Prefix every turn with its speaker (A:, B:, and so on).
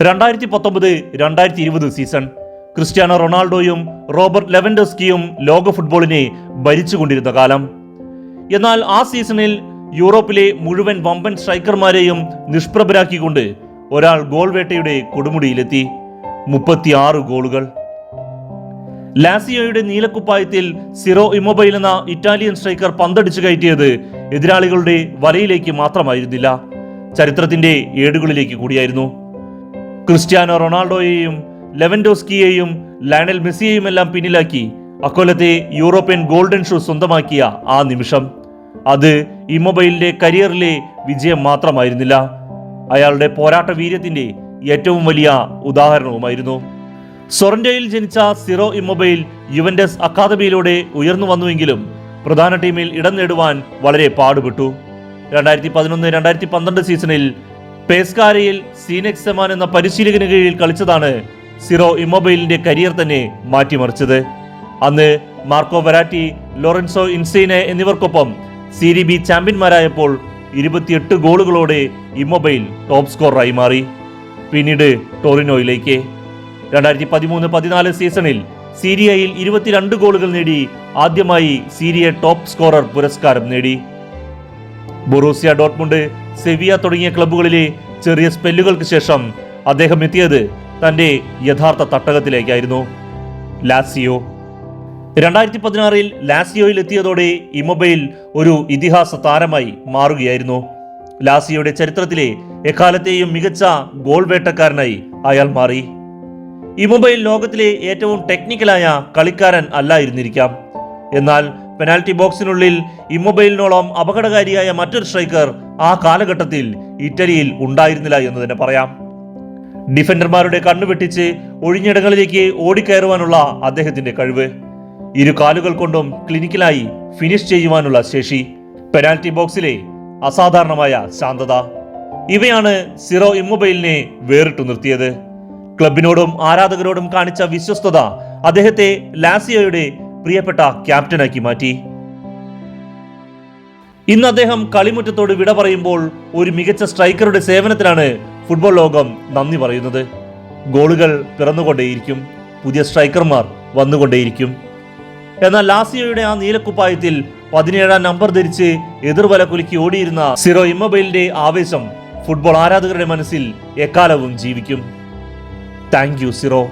A: 2019-2020 season Cristiano റൊണാൾഡോയും Robert ലെവൻഡോസ്കിയും ലോക ഫുട്ബോളിനെ ഭരിച്ചുകൊണ്ടിരുന്ന കാലം. എന്നാൽ ആ സീസണിൽ യൂറോപ്പിലെ മുഴുവൻ വമ്പൻ സ്ട്രൈക്കർമാരെയും നിഷ്പ്രഭരാക്കിക്കൊണ്ട് ഒരാൾ ഗോൾ വേട്ടയുടെ കൊടുമുടിയിലെത്തി. 36 ഗോളുകൾ. ലാസിയോയുടെ നീലക്കുപ്പായത്തിൽ സിറോ ഇമ്മൊബൈൽ എന്ന ഇറ്റാലിയൻ സ്ട്രൈക്കർ പന്തടിച്ചു കയറ്റിയത് എതിരാളികളുടെ വലയിലേക്ക് മാത്രമായിരുന്നില്ല, ചരിത്രത്തിന്റെ ഏടുകളിലേക്ക് കൂടിയായിരുന്നു. ക്രിസ്ത്യാനോ റൊണാൾഡോയെയും ലെവൻഡോസ്കിയെയും ലയണൽ മെസ്സിയെയും എല്ലാം പിന്നിലാക്കി അക്കൊല്ലത്തെ യൂറോപ്യൻ ഗോൾഡൻ ഷൂ സ്വന്തമാക്കിയ ആ നിമിഷം, അത് ഇമ്മൊബൈലിന്റെ കരിയറിലെ വിജയം മാത്രമായിരുന്നില്ല, അയാളുടെ പോരാട്ട വീര്യത്തിന്റെ ഏറ്റവും വലിയ ഉദാഹരണവുമായിരുന്നു. സൊറന്റോയിൽ ജനിച്ച സിറോ ഇമ്മൊബൈൽ യുവന്റസ് അക്കാദമിയിലൂടെ ഉയർന്നു വന്നുവെങ്കിലും പ്രധാന ടീമിൽ ഇടം നേടുവാൻ വളരെ പാടുപെട്ടു. 2011-2012 സീസണിൽ പേസ്കാരയിൽ സീനെക്സ് സെമാൻ എന്ന പരിശീലകന് കീഴിൽ കളിച്ചതാണ് സിറോ ഇമ്മൊബൈലിന്റെ കരിയർ തന്നെ മാറ്റിമറിച്ചത്. അന്ന് മാർക്കോ വെരാറ്റി, ലോറൻസോ ഇൻസൈനെ എന്നിവർക്കൊപ്പം സീരി ബി ചാമ്പ്യന്മാരായപ്പോൾ 28 ഗോളുകളോടെ ഇമ്മൊബൈൽ ടോപ്പ് സ്കോററായി മാറി. പിന്നീട് ടോറിനോയിലേക്ക്. 2013-14 സീസണിൽ സീരിയയിൽ 22 ഗോളുകൾ നേടി ആദ്യമായി സീരിയ ടോപ്പ് സ്കോറർ പുരസ്കാരം നേടി. ബൊറൂസിയ ഡോട്ട്മുണ്ട്, സെവിയ തുടങ്ങിയ ക്ലബ്ബുകളിലെ ചെറിയ സ്പെല്ലുകൾക്ക് ശേഷം അദ്ദേഹം എത്തിയത് തന്റെ യഥാർത്ഥ തട്ടകത്തിലേക്കായിരുന്നു, ലാസിയോ. 2016 ലാസിയോയിൽ എത്തിയതോടെ ഇമ്മൊബൈൽ ഒരു ഇതിഹാസ താരമായി മാറുകയായിരുന്നു. ലാസിയോയുടെ ചരിത്രത്തിലെ എക്കാലത്തെയും മികച്ച ഗോൾ വേട്ടക്കാരനായി അയാൾ മാറി. ഇമ്മൊബൈൽ ലോകത്തിലെ ഏറ്റവും ടെക്നിക്കലായ കളിക്കാരൻ അല്ലായിരുന്നിരിക്കാം, എന്നാൽ പെനാൽറ്റി ബോക്സിനുള്ളിൽ ഇമ്മൊബൈലിനോളം അപകടകാരിയായ മറ്റൊരു സ്ട്രൈക്കർ ആ കാലഘട്ടത്തിൽ ഇറ്റലിയിൽ ഉണ്ടായിരുന്നില്ല എന്ന് തന്നെ പറയാം. ഡിഫൻഡർമാരുടെ കണ്ണുവെട്ടിച്ച് ഒഴിഞ്ഞിടങ്ങളിലേക്ക് ഓടിക്കയറുവാനുള്ള അദ്ദേഹത്തിന്റെ കഴിവ്, ഇരു കാലുകൾ കൊണ്ടും ക്ലിനിക്കലായി ഫിനിഷ് ചെയ്യുവാനുള്ള ശേഷി, പെനാൽറ്റി ബോക്സിലെ അസാധാരണമായ ശാന്തത, ഇവയാണ് സിറോ ഇമ്മൊബൈലിനെ വേറിട്ടു നിർത്തിയത്. ക്ലബിനോടും ആരാധകരോടും കാണിച്ച വിശ്വസ്തത അദ്ദേഹത്തെ ലാസിയോയുടെ പ്രിയപ്പെട്ട ക്യാപ്റ്റനാക്കി മാറ്റി. ഇന്ന് അദ്ദേഹം കളിമുറ്റത്തോട് വിട പറയുമ്പോൾ ഒരു മികച്ച സ്ട്രൈക്കറുടെ സേവനത്തിനാണ് ഫുട്ബോൾ ലോകം നന്ദി പറയുന്നത്. ഗോളുകൾ പിറന്നുകൊണ്ടേയിരിക്കും, പുതിയ സ്ട്രൈക്കർമാർ വന്നുകൊണ്ടേയിരിക്കും. എന്നാൽ ലാസിയോയുടെ ആ നീലക്കുപ്പായത്തിൽ 17-ാം നമ്പർ ധരിച്ച് എതിർവല കുലുക്കി ഓടിയിരുന്ന സിറോ ഇമ്മൊബൈലിന്റെ ആവേശം ഫുട്ബോൾ ആരാധകരുടെ മനസ്സിൽ എക്കാലവും ജീവിക്കും. Thank you Syro.